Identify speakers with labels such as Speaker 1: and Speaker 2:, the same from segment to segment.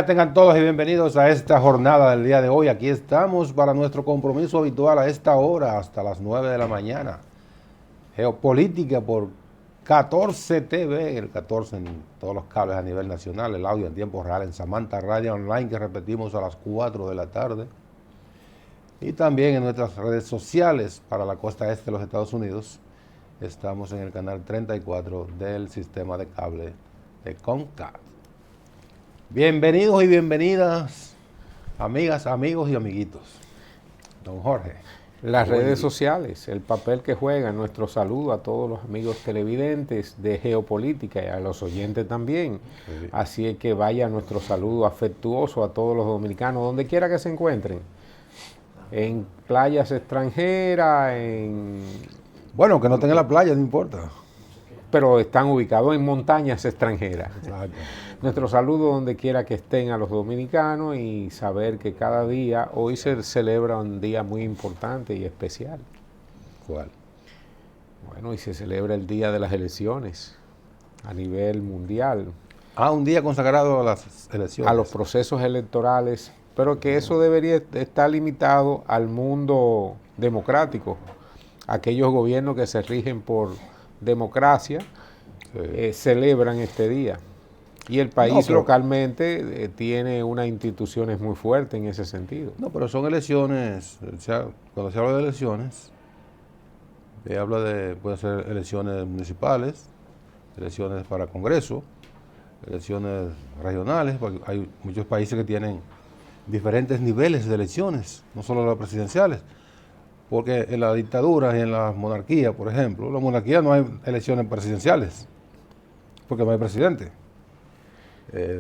Speaker 1: días tengan todos y bienvenidos a esta jornada del día de hoy. Aquí estamos para nuestro compromiso habitual a esta hora hasta las 9 de la mañana. Geopolítica por 14 TV, el 14 en todos los cables a nivel nacional, el audio en tiempo real en Samantha Radio Online, que repetimos a las 4 de la tarde. Y también en nuestras redes sociales para la costa este de los Estados Unidos. Estamos en el canal 34 del sistema de cable de Comcast. Bienvenidos y bienvenidas, amigas, amigos y amiguitos. Don Jorge.
Speaker 2: Las redes sociales, el papel que juegan, nuestro saludo a todos los amigos televidentes de Geopolítica y a los oyentes también. Sí. Así es que vaya nuestro saludo afectuoso a todos los dominicanos, donde quiera que se encuentren. En playas extranjeras,
Speaker 1: Bueno, que no estén en la playa, no importa.
Speaker 2: Pero están ubicados en montañas extranjeras. Exacto. Nuestro saludo donde quiera que estén a los dominicanos y saber que cada día, hoy se celebra un día muy importante y especial.
Speaker 1: ¿Cuál?
Speaker 2: Bueno, y se celebra el día de las elecciones a nivel mundial.
Speaker 1: Ah, un día consagrado a las elecciones.
Speaker 2: A los procesos electorales, pero que eso debería estar limitado al mundo democrático. Aquellos gobiernos que se rigen por democracia celebran este día. Y el país localmente tiene unas instituciones muy fuertes en ese sentido.
Speaker 1: No, pero son elecciones, cuando se habla de elecciones, se habla de, pueden ser elecciones municipales, elecciones para Congreso, elecciones regionales, porque hay muchos países que tienen diferentes niveles de elecciones, no solo las presidenciales, porque en la dictadura y en la monarquía, por ejemplo, en la monarquía no hay elecciones presidenciales, porque no hay presidente.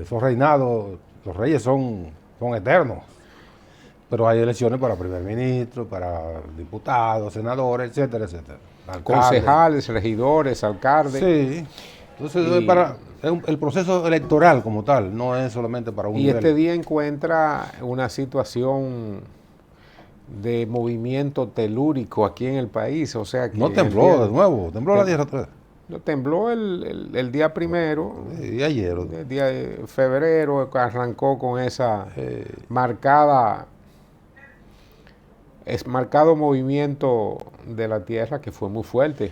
Speaker 1: Son reinados, los reyes son eternos, pero hay elecciones para primer ministro, para diputados, senadores, etcétera, etcétera.
Speaker 2: Concejales, regidores, alcaldes.
Speaker 1: Sí, entonces es el proceso electoral como tal, no es solamente para un nivel.
Speaker 2: Este día encuentra una situación de movimiento telúrico aquí en el país, o sea que...
Speaker 1: No tembló de nuevo, tembló la tierra otra vez.
Speaker 2: No, tembló el día primero,
Speaker 1: y ayer.
Speaker 2: El día de febrero, arrancó con esa marcado movimiento de la tierra que fue muy fuerte.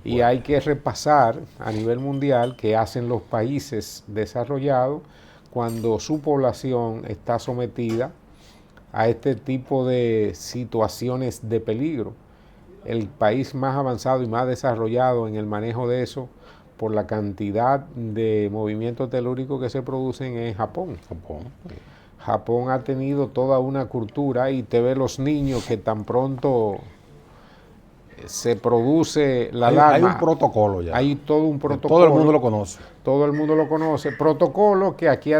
Speaker 2: Y hay que repasar a nivel mundial qué hacen los países desarrollados cuando su población está sometida a este tipo de situaciones de peligro. El país más avanzado y más desarrollado en el manejo de eso por la cantidad de movimientos telúricos que se producen es Japón. Japón ha tenido toda una cultura y te ve los niños que tan pronto se produce la alarma.
Speaker 1: Hay un protocolo ya.
Speaker 2: Hay todo un protocolo.
Speaker 1: Todo el mundo lo conoce.
Speaker 2: Todo el mundo lo conoce. Protocolo que aquí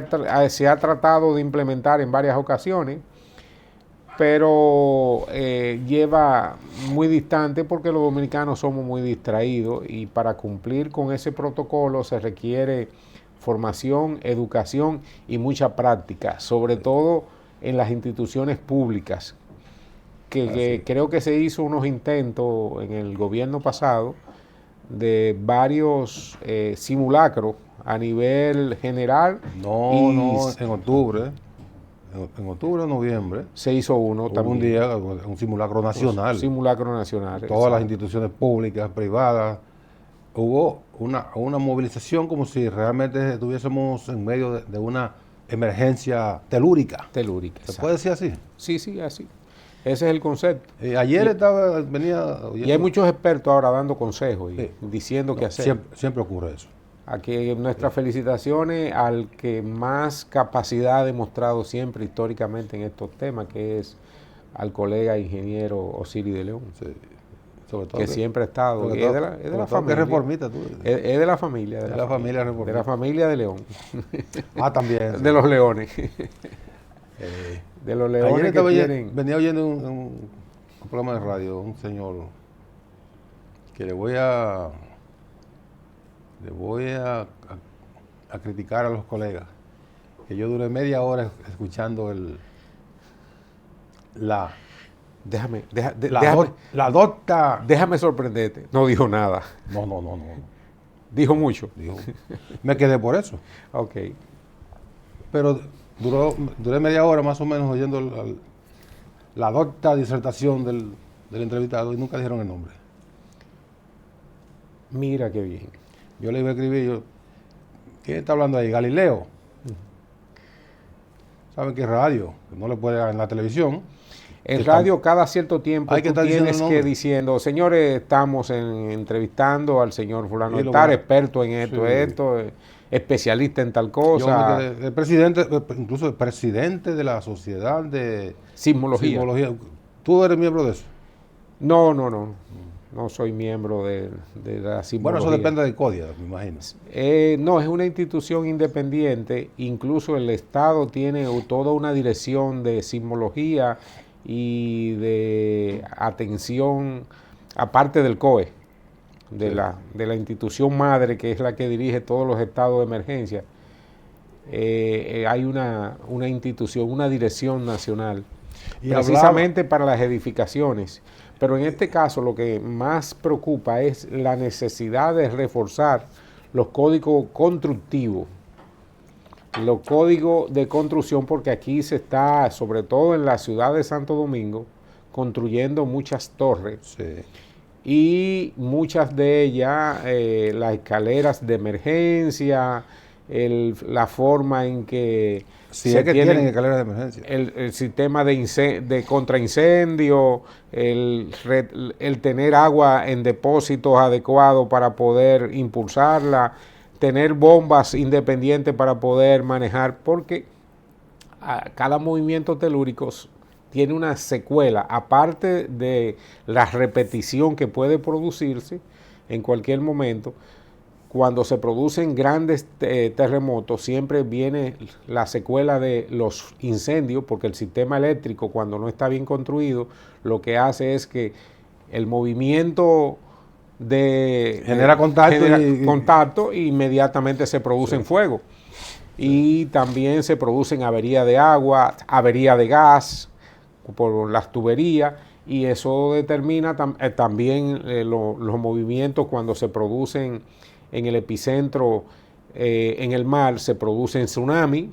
Speaker 2: se ha tratado de implementar en varias ocasiones, pero lleva muy distante porque los dominicanos somos muy distraídos y para cumplir con ese protocolo se requiere formación, educación y mucha práctica, sobre todo en las instituciones públicas, que creo que se hizo unos intentos en el gobierno pasado de varios simulacros a nivel general.
Speaker 1: No, en octubre. En octubre o noviembre
Speaker 2: se hizo uno también.
Speaker 1: Un día, un simulacro nacional.
Speaker 2: Un simulacro nacional.
Speaker 1: Todas las instituciones públicas, privadas. Hubo una movilización como si realmente estuviésemos en medio de una emergencia telúrica. ¿Se puede decir así?
Speaker 2: Sí, así. Ese es el concepto.
Speaker 1: Ayer venía...
Speaker 2: Y hay muchos expertos ahora dando consejos y diciendo qué hacer.
Speaker 1: Siempre ocurre eso.
Speaker 2: Aquí nuestras felicitaciones al que más capacidad ha demostrado siempre históricamente en estos temas, que es al colega ingeniero Osiris de León, sobre todo que siempre ha estado, es de la familia.
Speaker 1: ¿Qué reformista tú?
Speaker 2: Es de la familia.
Speaker 1: De la familia reformista.
Speaker 2: De la familia de León.
Speaker 1: También.
Speaker 2: De los leones. De los leones que tienen...
Speaker 1: Venía oyendo un programa de radio, un señor que le voy a criticar a los colegas, que yo duré media hora escuchando
Speaker 2: Déjame sorprenderte. No dijo nada.
Speaker 1: No.
Speaker 2: Dijo mucho.
Speaker 1: Me quedé por eso.
Speaker 2: Ok.
Speaker 1: Pero Duré media hora más o menos oyendo la docta disertación del entrevistado y nunca dijeron el nombre.
Speaker 2: Mira qué bien.
Speaker 1: Yo le iba a escribir, ¿quién está hablando ahí? Galileo. ¿Saben qué es radio? No le puede dar en la televisión.
Speaker 2: En radio cada cierto tiempo
Speaker 1: hay que
Speaker 2: tú tienes que diciendo, señores, estamos entrevistando al señor fulano de tal, experto en esto, especialista en tal cosa.
Speaker 1: El presidente, incluso el presidente de la sociedad de
Speaker 2: sismología.
Speaker 1: ¿Tú eres miembro de eso?
Speaker 2: No. No soy miembro de la sismología.
Speaker 1: Bueno, eso depende de CODIA, me imagino.
Speaker 2: No, es una institución independiente. Incluso el Estado tiene toda una dirección de sismología y de atención, aparte del COE, de la institución madre, que es la que dirige todos los estados de emergencia. Hay una institución, una dirección nacional, y precisamente para las edificaciones. Pero en este caso lo que más preocupa es la necesidad de reforzar los códigos constructivos, los códigos de construcción, porque aquí se está, sobre todo en la ciudad de Santo Domingo, construyendo muchas torres.
Speaker 1: Sí.
Speaker 2: Y muchas de ellas, las escaleras de emergencia, la forma en que
Speaker 1: tienen escaleras de emergencia.
Speaker 2: El sistema de contraincendio, el tener agua en depósitos adecuados para poder impulsarla, tener bombas independientes para poder manejar, porque cada movimiento telúrico tiene una secuela, aparte de la repetición que puede producirse en cualquier momento. Cuando se producen grandes terremotos, siempre viene la secuela de los incendios, porque el sistema eléctrico, cuando no está bien construido, lo que hace es que el movimiento
Speaker 1: genera
Speaker 2: contacto e inmediatamente se produce fuego. Y también se producen averías de agua, averías de gas por las tuberías, y eso determina también los movimientos cuando se producen en el epicentro, en el mar, se producen tsunami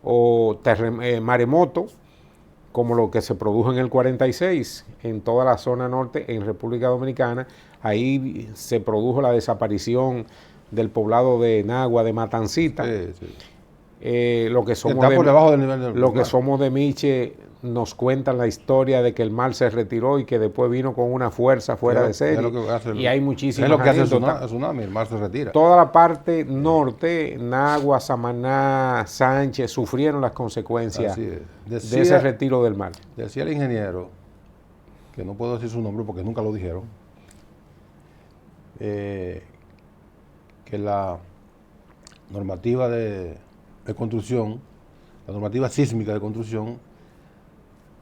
Speaker 2: o maremoto, como lo que se produjo en el 46 en toda la zona norte, en República Dominicana. Ahí se produjo la desaparición del poblado de Nagua, de Matancita. Lo que somos
Speaker 1: está por debajo del nivel del
Speaker 2: mar. Que somos de Miche nos cuentan la historia de que el mar se retiró y que después vino con una fuerza fuera de serie. Y hay muchísimas
Speaker 1: anécdotas. Es lo que hace el tsunami, el mar se retira.
Speaker 2: Toda la parte norte, Nagua, Samaná, Sánchez, sufrieron las consecuencias de ese retiro del mar.
Speaker 1: Decía el ingeniero, que no puedo decir su nombre porque nunca lo dijeron, que la normativa de construcción, la normativa sísmica de construcción,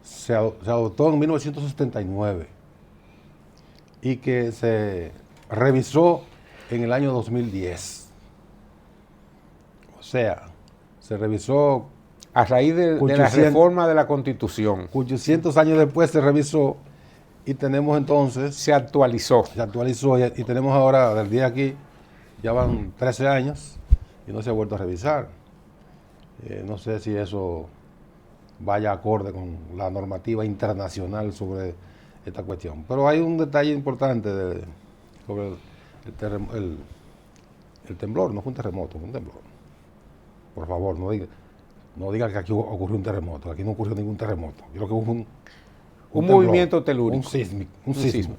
Speaker 1: se adoptó en 1979 y que se revisó en el año 2010. O sea, se revisó
Speaker 2: a raíz de la reforma de la Constitución.
Speaker 1: 800 años después se revisó y tenemos entonces...
Speaker 2: Se actualizó.
Speaker 1: Se actualizó y tenemos ahora, del día aquí, ya van 13 años y no se ha vuelto a revisar. No sé si eso vaya acorde con la normativa internacional sobre esta cuestión. Pero hay un detalle importante sobre el temblor. No fue un terremoto, fue un temblor. Por favor, no diga que aquí ocurrió un terremoto. Aquí no ocurrió ningún terremoto. Yo creo que hubo un
Speaker 2: movimiento telúrico.
Speaker 1: Un sismo.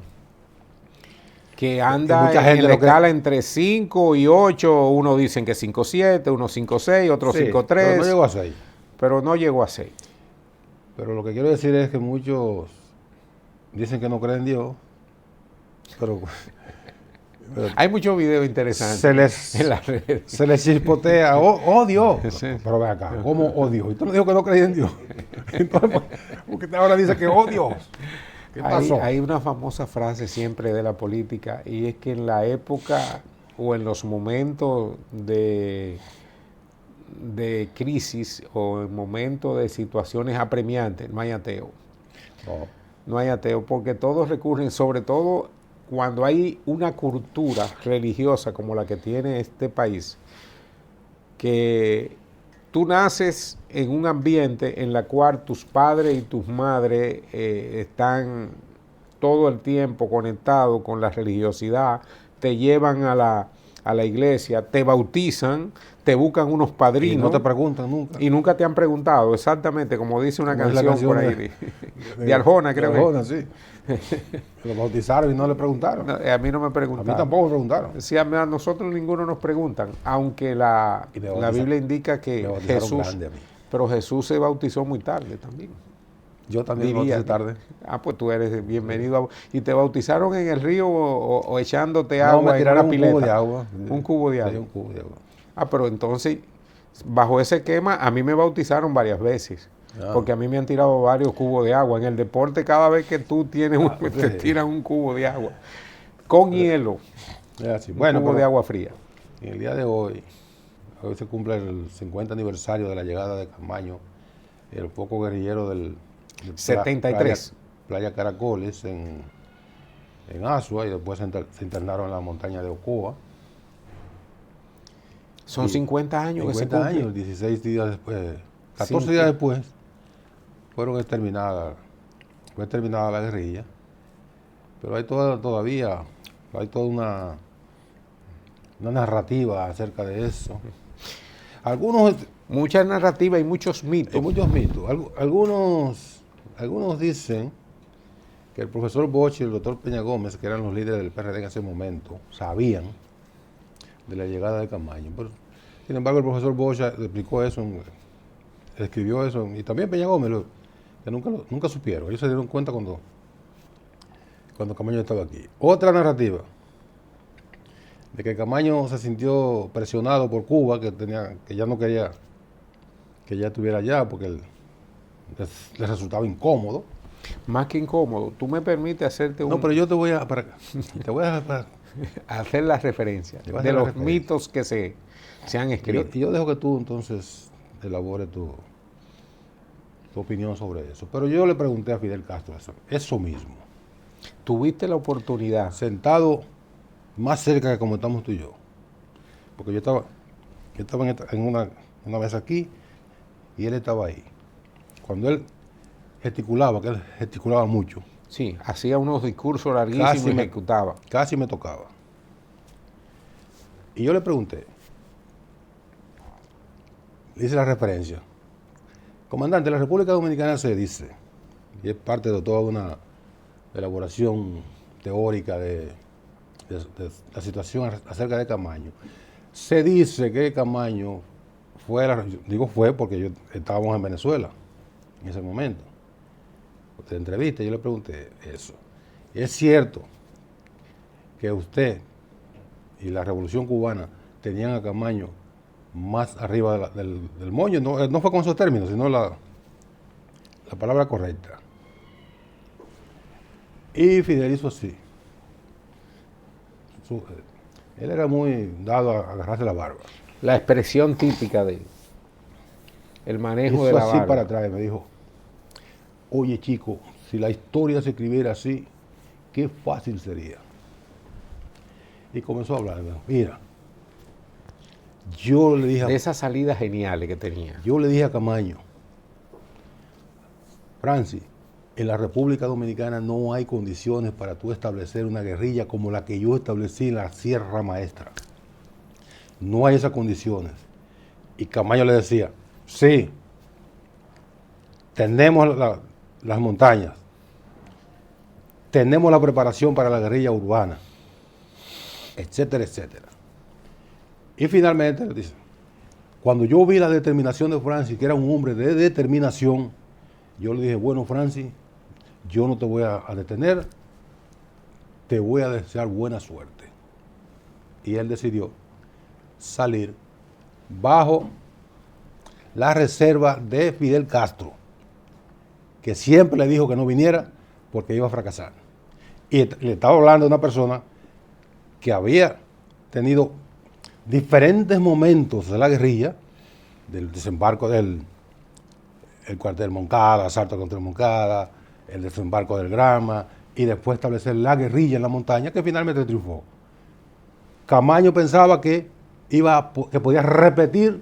Speaker 2: Que anda en la escala entre 5 y 8. Unos dicen que 5.7, unos 5.6, otros 5.3.
Speaker 1: Pero no llegó a 6.
Speaker 2: Pero no llegó a 6.
Speaker 1: Pero lo que quiero decir es que muchos dicen que no creen en Dios, pero
Speaker 2: hay muchos videos interesantes
Speaker 1: en las redes. Se les chispotea, oh Dios.
Speaker 2: Sí.
Speaker 1: Pero ve acá, ¿cómo oh Dios? Y tú no dijo que no creía en Dios. Entonces, porque ahora dice que oh Dios. ¿Qué pasó?
Speaker 2: Hay una famosa frase siempre de la política, y es que en la época o en los momentos de crisis o en momentos de situaciones apremiantes, no hay ateo. No hay ateo, porque todos recurren, sobre todo cuando hay una cultura religiosa como la que tiene este país, que tú naces en un ambiente en el cual tus padres y tus madres están todo el tiempo conectados con la religiosidad, te llevan a la iglesia, te bautizan, te buscan unos padrinos.
Speaker 1: Y no te preguntan nunca.
Speaker 2: Y nunca te han preguntado, exactamente, como dice una canción por ahí, de Arjona, creo que.
Speaker 1: De Arjona, sí. Lo bautizaron y no le preguntaron.
Speaker 2: No, a mí no me preguntaron.
Speaker 1: A mí tampoco me preguntaron.
Speaker 2: Sí, a nosotros ninguno nos preguntan, aunque la Biblia indica que Jesús, pero Jesús se bautizó muy tarde también.
Speaker 1: Yo también me bauticé tarde.
Speaker 2: Pues tú eres bienvenido. ¿Y te bautizaron en el río o echándote agua?
Speaker 1: Me tiraron un cubo de agua.
Speaker 2: Un cubo de agua.
Speaker 1: Sí, un cubo de agua.
Speaker 2: Pero entonces, bajo ese esquema, a mí me bautizaron varias veces. Porque a mí me han tirado varios cubos de agua. En el deporte, cada vez que tú tienes te tiran un cubo de agua. Con hielo.
Speaker 1: Así.
Speaker 2: Un cubo de agua fría.
Speaker 1: En el día de hoy se cumple el 50 aniversario de la llegada de Camaño, el foco guerrillero del
Speaker 2: 73.
Speaker 1: Playa Caracoles en Asua, y después se internaron en la montaña de Ocoa.
Speaker 2: Son 50 años
Speaker 1: 50 años, 16 días después, 14 días después, fue exterminada la guerrilla. Pero hay todavía una narrativa acerca de eso.
Speaker 2: Mucha narrativa y muchos mitos.
Speaker 1: Algunos dicen que el profesor Bosch y el doctor Peña Gómez, que eran los líderes del PRD en ese momento, sabían de la llegada de Camaño. Pero, sin embargo, el profesor Bosch explicó eso, escribió eso, y también Peña Gómez, que nunca supieron. Ellos se dieron cuenta cuando Camaño estaba aquí. Otra narrativa, de que Camaño se sintió presionado por Cuba, que ya no quería que ya estuviera allá, porque les resultaba incómodo.
Speaker 2: Más que incómodo, tú me permites hacerte
Speaker 1: No, pero yo te voy a
Speaker 2: hacer la referencia de los mitos que se han escrito.
Speaker 1: Y yo dejo que tú entonces elabores tu opinión sobre eso. Pero yo le pregunté a Fidel Castro eso mismo.
Speaker 2: ¿Tuviste la oportunidad?
Speaker 1: Sentado más cerca que como estamos tú y yo. Porque yo estaba en una mesa aquí y él estaba ahí. Cuando él gesticulaba, que él gesticulaba mucho.
Speaker 2: Sí, hacía unos discursos larguísimos y ejecutaba.
Speaker 1: Casi me tocaba. Y yo le pregunté, dice la referencia, comandante, la República Dominicana se dice, y es parte de toda una elaboración teórica de la situación acerca de Camaño, se dice que Camaño fue porque estábamos en Venezuela en ese momento. De entrevista, yo le pregunté eso. ¿Es cierto que usted y la Revolución Cubana tenían a Camaño más arriba del moño? No fue con esos términos, sino la palabra correcta. Y Fidel hizo así. Él era muy dado a agarrarse la barba.
Speaker 2: La expresión típica de el manejo de la barba.
Speaker 1: Hizo así para atrás y me dijo, oye chico, si la historia se escribiera así, qué fácil sería. Y comenzó a hablar. Mira, yo le dije...
Speaker 2: De esas salidas geniales que tenía.
Speaker 1: Yo le dije a Camaño, Francis, en la República Dominicana no hay condiciones para tú establecer una guerrilla como la que yo establecí en la Sierra Maestra. No hay esas condiciones. Y Camaño le decía, sí, tenemos las montañas, tenemos la preparación para la guerrilla urbana, etcétera, etcétera. Y finalmente le dice, cuando yo vi la determinación de Francis, que era un hombre de determinación, yo le dije, bueno, Francis, yo no te voy a detener, te voy a desear buena suerte. Y él decidió salir bajo la reserva de Fidel Castro, que siempre le dijo que no viniera porque iba a fracasar. Y le estaba hablando de una persona que había tenido diferentes momentos de la guerrilla, del desembarco del cuartel Moncada, asalto contra Moncada, el desembarco del Grama, y después establecer la guerrilla en la montaña, que finalmente triunfó. Camaño pensaba que podía repetir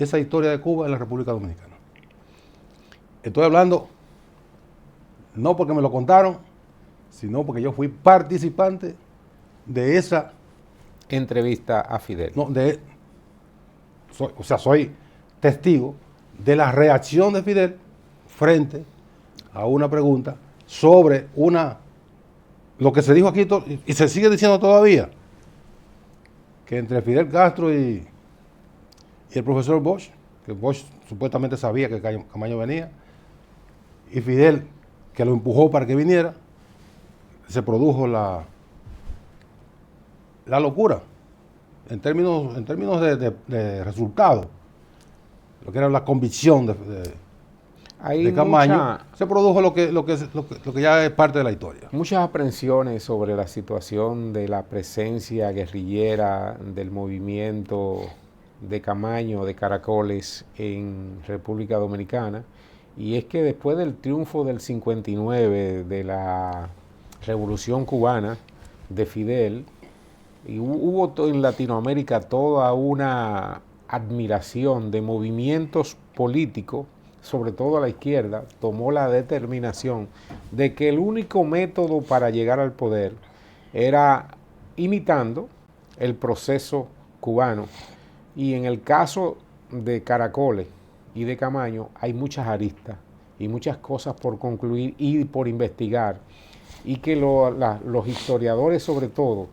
Speaker 1: esa historia de Cuba en la República Dominicana. Estoy hablando no porque me lo contaron, sino porque yo fui participante de esa
Speaker 2: entrevista a Fidel.
Speaker 1: No, soy testigo de la reacción de Fidel frente a una pregunta sobre lo que se dijo aquí y se sigue diciendo todavía, que entre Fidel Castro y el profesor Bosch, que Bosch supuestamente sabía que Camaño venía, y Fidel, que lo empujó para que viniera, se produjo la locura en términos de resultado, lo que era la convicción de Camaño, se produjo lo que ya es parte de la historia.
Speaker 2: Muchas aprensiones sobre la situación de la presencia guerrillera del movimiento de Camaño, de Caracoles, en República Dominicana, y es que después del triunfo del 59 de la Revolución Cubana de Fidel, y hubo en Latinoamérica toda una admiración de movimientos políticos, sobre todo a la izquierda, tomó la determinación de que el único método para llegar al poder era imitando el proceso cubano. Y en el caso de Caracoles y de Camaño hay muchas aristas y muchas cosas por concluir y por investigar, y que los historiadores sobre todo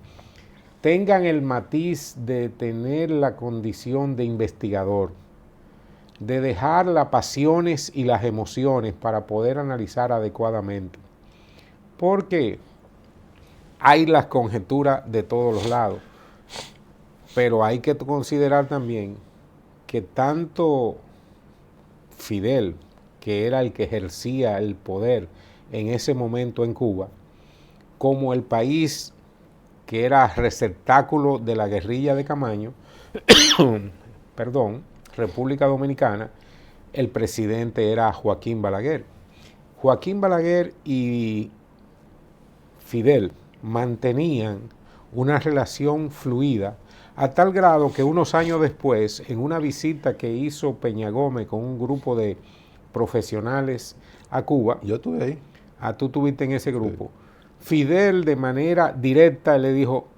Speaker 2: tengan el matiz de tener la condición de investigador, de dejar las pasiones y las emociones para poder analizar adecuadamente. Porque hay las conjeturas de todos los lados, pero hay que considerar también que tanto Fidel, que era el que ejercía el poder en ese momento en Cuba, como el país que era receptáculo de la guerrilla de Camaño, perdón, República Dominicana, el presidente era Joaquín Balaguer. Joaquín Balaguer y Fidel mantenían una relación fluida a tal grado que unos años después, en una visita que hizo Peña Gómez con un grupo de profesionales a Cuba,
Speaker 1: yo estuve ahí.
Speaker 2: Tú estuviste en ese grupo. Sí. Fidel de manera directa le dijo,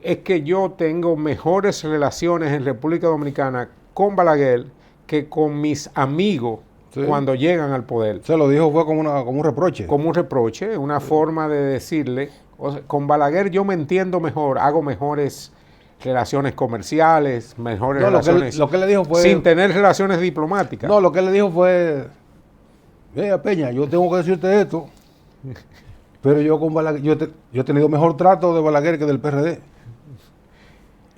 Speaker 2: es que yo tengo mejores relaciones en República Dominicana con Balaguer que con mis amigos cuando llegan al poder.
Speaker 1: Se lo dijo, fue como un reproche.
Speaker 2: Como un reproche, una forma de decirle, o sea, con Balaguer yo me entiendo mejor, hago mejores relaciones comerciales, mejores relaciones,
Speaker 1: lo que le dijo fue,
Speaker 2: sin tener relaciones diplomáticas.
Speaker 1: No, lo que le dijo fue, mira Peña, yo tengo que decirte esto, pero yo con Balaguer, yo he tenido mejor trato de Balaguer que del PRD.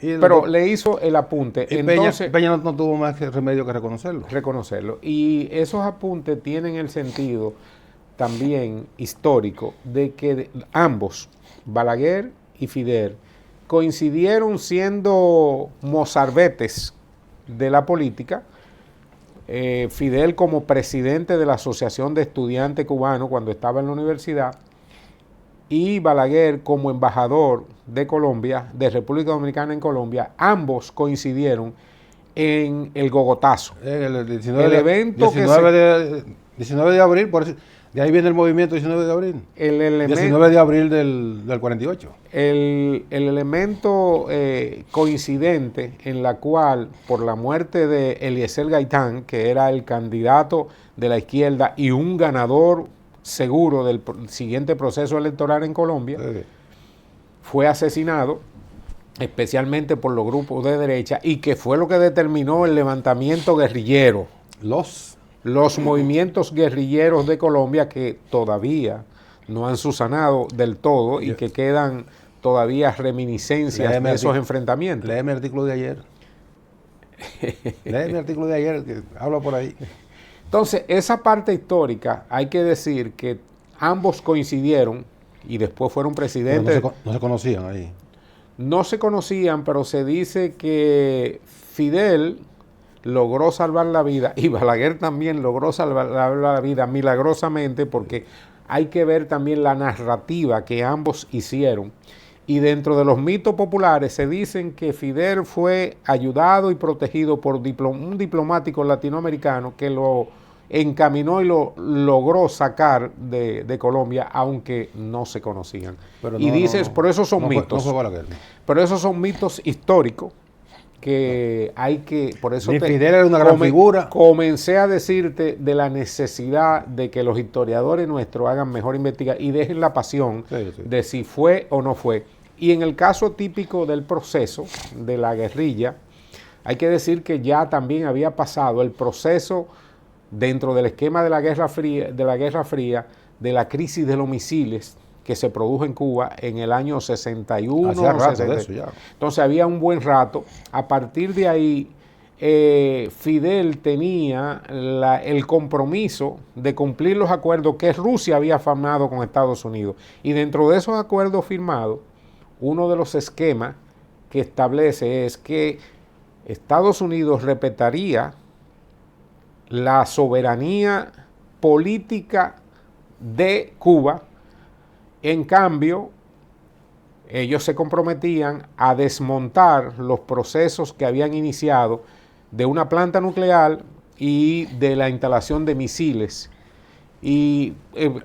Speaker 2: Pero le hizo el apunte.
Speaker 1: Y entonces, Peña no tuvo más remedio que reconocerlo.
Speaker 2: Reconocerlo. Y esos apuntes tienen el sentido también histórico de que ambos, Balaguer y Fidel, coincidieron siendo mozarbetes de la política. Fidel como presidente de la Asociación de Estudiantes Cubanos cuando estaba en la universidad, y Balaguer como embajador de Colombia, de República Dominicana en Colombia, ambos coincidieron en el Gogotazo.
Speaker 1: El 19 de abril, por eso, de ahí viene el movimiento 19 de abril. 19 de abril del 48.
Speaker 2: El elemento coincidente en la cual, por la muerte de Eliezer Gaitán, que era el candidato de la izquierda y un ganador seguro del siguiente proceso electoral en Colombia, fue asesinado, especialmente por los grupos de derecha, y que fue lo que determinó el levantamiento guerrillero. Los movimientos guerrilleros de Colombia, que todavía no han subsanado del todo y que quedan todavía reminiscencias de esos enfrentamientos.
Speaker 1: Léeme el artículo de ayer. Léeme el artículo de ayer que habla por ahí.
Speaker 2: Entonces, esa parte histórica, hay que decir que ambos coincidieron y después fueron presidentes.
Speaker 1: No se conocían ahí.
Speaker 2: No se conocían, pero se dice que Fidel logró salvar la vida y Balaguer también logró salvar la vida milagrosamente, porque hay que ver también la narrativa que ambos hicieron Y dentro de los mitos populares se dicen que Fidel fue ayudado y protegido por un diplomático latinoamericano que lo encaminó y lo logró sacar de Colombia, aunque no se conocían.
Speaker 1: Pero
Speaker 2: y dices, por eso son mitos. Pero esos son mitos históricos que hay que, por eso
Speaker 1: Fidel era una gran figura.
Speaker 2: Comencé a decirte de la necesidad de que los historiadores nuestros hagan mejor investigación y dejen la pasión de si fue o no fue. Y en el caso típico del proceso de la guerrilla, hay que decir que ya también había pasado el proceso dentro del esquema de la Guerra Fría, de la crisis de los misiles que se produjo en Cuba en el año 61.
Speaker 1: Hacía rato de eso ya.
Speaker 2: Entonces había un buen rato. A partir de ahí, Fidel tenía el compromiso de cumplir los acuerdos que Rusia había firmado con Estados Unidos. Y dentro de esos acuerdos firmados, uno de los esquemas que establece es que Estados Unidos respetaría la soberanía política de Cuba. En cambio, ellos se comprometían a desmontar los procesos que habían iniciado de una planta nuclear y de la instalación de misiles, y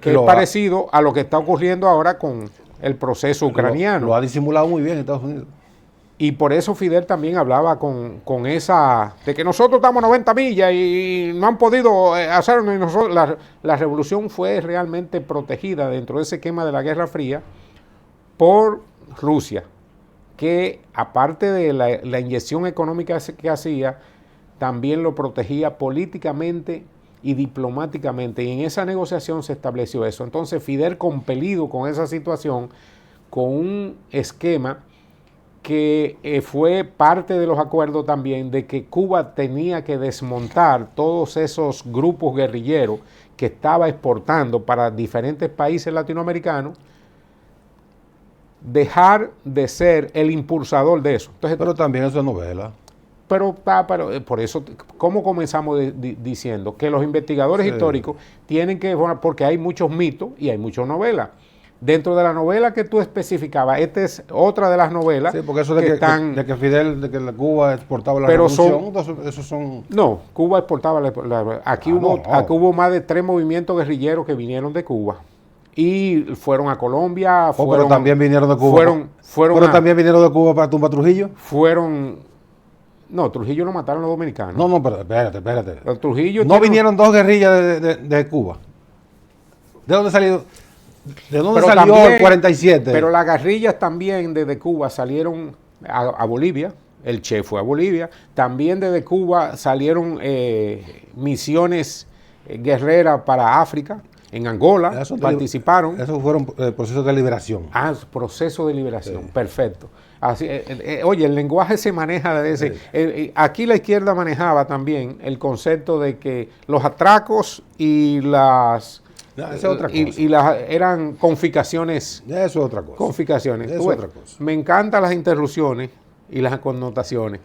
Speaker 2: que es parecido a lo que está ocurriendo ahora con el proceso ucraniano.
Speaker 1: Lo ha disimulado muy bien Estados Unidos.
Speaker 2: Y por eso Fidel también hablaba con esa, de que nosotros estamos 90 millas y no han podido hacerlo. Y nosotros, la revolución fue realmente protegida dentro de ese esquema de la Guerra Fría por Rusia, que aparte de la inyección económica que hacía, también lo protegía políticamente y diplomáticamente. Y en esa negociación se estableció eso. Entonces Fidel, compelido con esa situación, con un esquema que fue parte de los acuerdos también de que Cuba tenía que desmontar todos esos grupos guerrilleros que estaba exportando para diferentes países latinoamericanos, dejar de ser el impulsador de eso. Entonces,
Speaker 1: pero también eso es novela.
Speaker 2: Pero por eso, ¿cómo comenzamos diciendo? Que los investigadores históricos tienen que, porque hay muchos mitos y hay muchas novelas. Dentro de la novela que tú especificabas, esta es otra de las novelas.
Speaker 1: Sí, porque eso de que Fidel, de que Cuba exportaba la revolución, esos son...
Speaker 2: No, Cuba exportaba aquí hubo más de 3 movimientos guerrilleros que vinieron de Cuba. Y fueron a Colombia.
Speaker 1: Pero también vinieron de Cuba. También vinieron de Cuba para tumbar Trujillo.
Speaker 2: No, Trujillo lo mataron los dominicanos.
Speaker 1: No, pero espérate.
Speaker 2: Trujillo
Speaker 1: no vinieron 2 guerrillas de Cuba. ¿De dónde salió? ¿De dónde salió también, el 47?
Speaker 2: Pero las guerrillas también desde Cuba salieron a Bolivia. El Che fue a Bolivia. También desde Cuba salieron misiones guerreras para África. En Angola participaron.
Speaker 1: Esos fueron procesos de liberación.
Speaker 2: Proceso de liberación. Perfecto. Así, oye, el lenguaje se maneja de ese. Aquí la izquierda manejaba también el concepto de que los atracos y las...
Speaker 1: esa es otra cosa.
Speaker 2: Y eran confiscaciones.
Speaker 1: Eso es otra cosa.
Speaker 2: Confiscaciones. Eso es otra cosa. Me encantan las interrupciones y las connotaciones.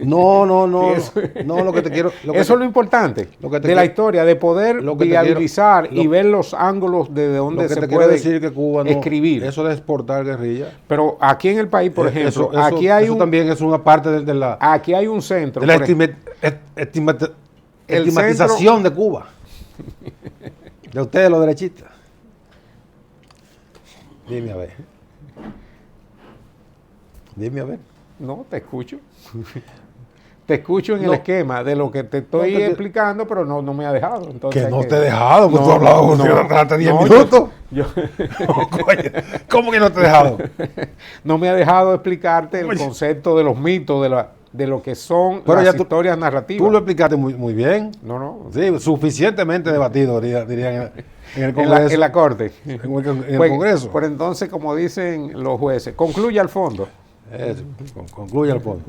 Speaker 1: No, lo que te quiero...
Speaker 2: Eso es lo importante de la historia, de poder viabilizar y ver los ángulos de donde se puede
Speaker 1: decir que Cuba
Speaker 2: escribir.
Speaker 1: Eso de exportar guerrilla.
Speaker 2: Pero aquí en el país, por ejemplo,
Speaker 1: eso también es una parte de la...
Speaker 2: Aquí hay un centro.
Speaker 1: De la estigmatización de Cuba. De ustedes los derechistas. Dime a ver.
Speaker 2: No, te escucho. Te escucho en el esquema de lo que te estoy explicando, pero no me ha dejado. Entonces,
Speaker 1: que no te he dejado, porque tú has hablado durante 10 minutos. ¿Cómo que no te he dejado?
Speaker 2: No me ha dejado explicarte el concepto de los mitos, de lo que son las historias narrativas.
Speaker 1: Tú lo explicaste muy bien.
Speaker 2: No.
Speaker 1: Sí, suficientemente debatido, dirían en el Congreso.
Speaker 2: En la Corte.
Speaker 1: En el Congreso.
Speaker 2: Por entonces, como dicen los jueces, concluye al fondo.
Speaker 1: Concluye al fondo.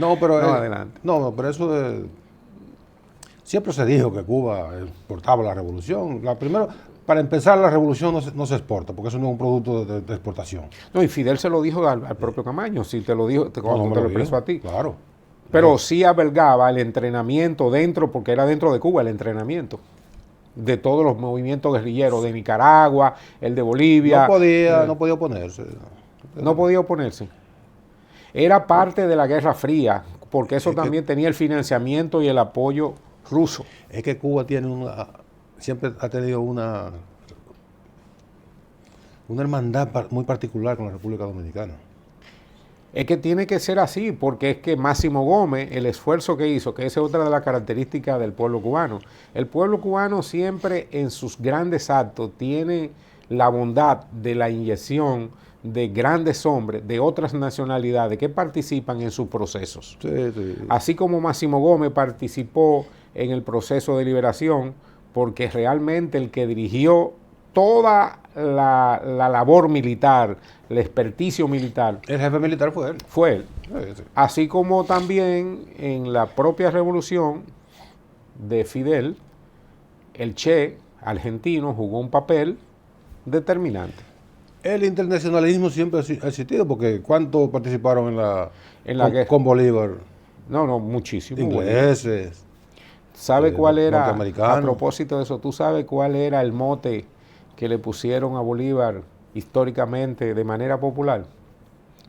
Speaker 2: Adelante.
Speaker 1: Pero eso siempre se dijo que Cuba exportaba la revolución. Primero, para empezar, la revolución no se exporta, porque eso no es un producto de exportación.
Speaker 2: No, y Fidel se lo dijo al propio Camaño, si te lo dijo, cuando te lo expresó a ti.
Speaker 1: Claro.
Speaker 2: Pero sí albergaba el entrenamiento porque era dentro de Cuba el entrenamiento de todos los movimientos guerrilleros de Nicaragua, el de Bolivia.
Speaker 1: No podía oponerse.
Speaker 2: No podía oponerse. Era parte de la Guerra Fría, porque eso también tenía el financiamiento y el apoyo ruso.
Speaker 1: Es que Cuba siempre ha tenido una hermandad muy particular con la República Dominicana.
Speaker 2: Es que tiene que ser así, porque es que Máximo Gómez, el esfuerzo que hizo, que esa es otra de las características del pueblo cubano. El pueblo cubano siempre en sus grandes actos tiene la bondad de la inyección de grandes hombres de otras nacionalidades que participan en sus procesos.
Speaker 1: Sí, sí.
Speaker 2: Así como Máximo Gómez participó en el proceso de liberación, porque realmente el que dirigió toda la labor militar, el experticio militar.
Speaker 1: El jefe militar fue él.
Speaker 2: Fue él.
Speaker 1: Sí, sí.
Speaker 2: Así como también en la propia revolución de Fidel, el Che argentino jugó un papel determinante.
Speaker 1: El internacionalismo siempre ha existido, porque ¿cuántos participaron con Bolívar?
Speaker 2: No, muchísimo.
Speaker 1: Ingleses.
Speaker 2: ¿Sabe cuál era,
Speaker 1: norteamericanos?
Speaker 2: a propósito de eso, tú sabes cuál era el mote que le pusieron a Bolívar históricamente de manera popular?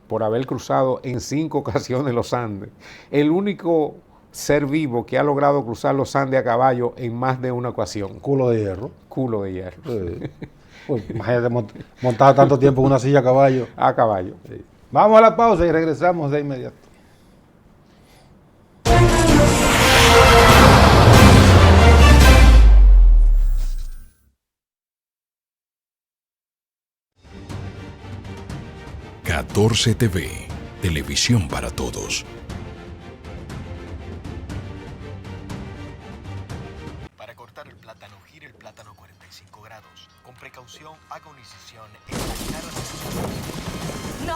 Speaker 2: Por haber cruzado en 5 ocasiones los Andes. El único ser vivo que ha logrado cruzar los Andes a caballo en más de una ocasión.
Speaker 1: Culo de hierro.
Speaker 2: Culo de hierro.
Speaker 1: Sí. Pues, imagínate montar tanto tiempo en una silla a caballo.
Speaker 2: A caballo.
Speaker 1: Sí. Vamos a la pausa y regresamos de inmediato.
Speaker 3: Catorce TV, televisión para todos.
Speaker 4: Para cortar el plátano, gire el plátano 45 grados. Con precaución, haga una incisión en la cara de su...
Speaker 5: No.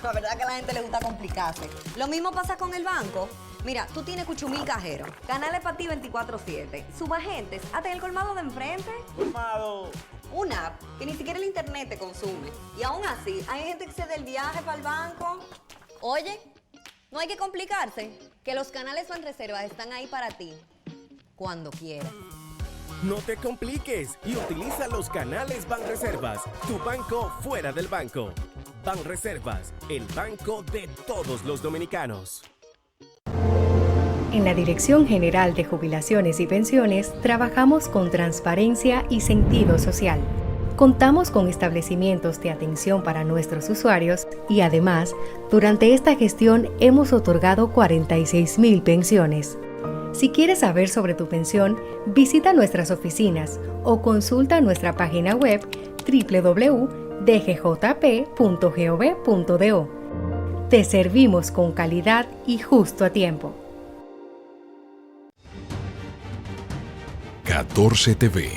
Speaker 5: La verdad que a la gente le gusta complicarse. Lo mismo pasa con el banco. Mira, tú tienes Cuchumil cajeros, canales para ti 24/7, subagentes, hasta en el colmado de enfrente.
Speaker 4: ¡Colmado!
Speaker 5: Una app que ni siquiera el internet te consume. Y aún así, hay gente que se da el viaje para el banco. Oye, no hay que complicarse, que los canales Banreservas están ahí para ti, cuando quieras.
Speaker 6: No te compliques y utiliza los canales Banreservas, tu banco fuera del banco. Banreservas, el banco de todos los dominicanos.
Speaker 7: En la Dirección General de Jubilaciones y Pensiones trabajamos con transparencia y sentido social. Contamos con establecimientos de atención para nuestros usuarios y además, durante esta gestión hemos otorgado 46,000 pensiones. Si quieres saber sobre tu pensión, visita nuestras oficinas o consulta nuestra página web www.dgjp.gov.do. Te servimos con calidad y justo a tiempo.
Speaker 3: 14 TV,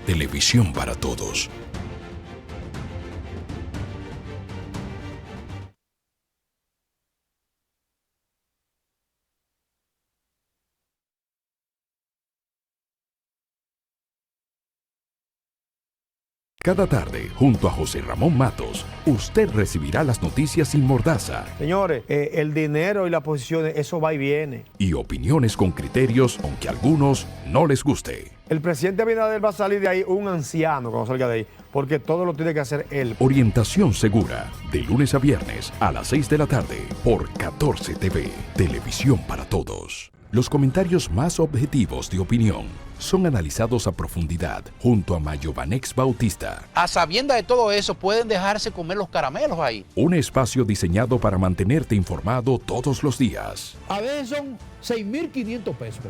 Speaker 3: televisión para todos. Cada tarde, junto a José Ramón Matos, usted recibirá las noticias sin mordaza.
Speaker 8: Señores, el dinero y las posiciones, eso va y viene.
Speaker 3: Y opiniones con criterios, aunque a algunos no les guste.
Speaker 8: El presidente Abinader va a salir de ahí un anciano cuando salga de ahí, porque todo lo tiene que hacer él.
Speaker 3: Orientación segura, de lunes a viernes a las 6 de la tarde, por 14 TV, televisión para todos. Los comentarios más objetivos de opinión son analizados a profundidad junto a Mayovanex Bautista.
Speaker 9: A sabiendas de todo eso, pueden dejarse comer los caramelos ahí.
Speaker 3: Un espacio diseñado para mantenerte informado todos los días.
Speaker 10: A veces son 6.500 pesos.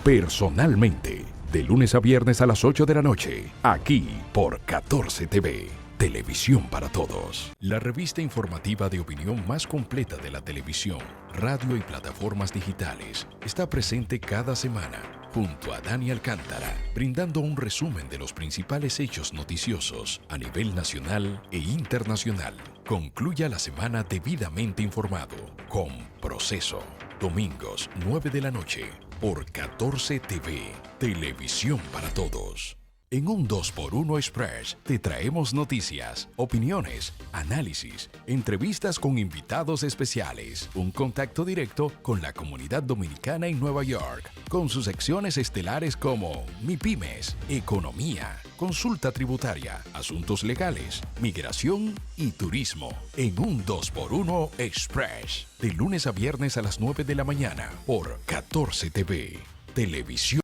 Speaker 3: Personalmente, de lunes a viernes a las 8 de la noche, aquí por 14 TV. Televisión para todos. La revista informativa de opinión más completa de la televisión, radio y plataformas digitales está presente cada semana junto a Dani Alcántara, brindando un resumen de los principales hechos noticiosos a nivel nacional e internacional. Concluya la semana debidamente informado con Proceso. Domingos, 9 de la noche, por 14 TV. Televisión para todos. En un 2x1 Express te traemos noticias, opiniones, análisis, entrevistas con invitados especiales, un contacto directo con la comunidad dominicana en Nueva York, con sus secciones estelares como MIPYMES, Economía, Consulta Tributaria, Asuntos Legales, Migración y Turismo. En un 2x1 Express, de lunes a viernes a las 9 de la mañana por 14 TV, Televisión.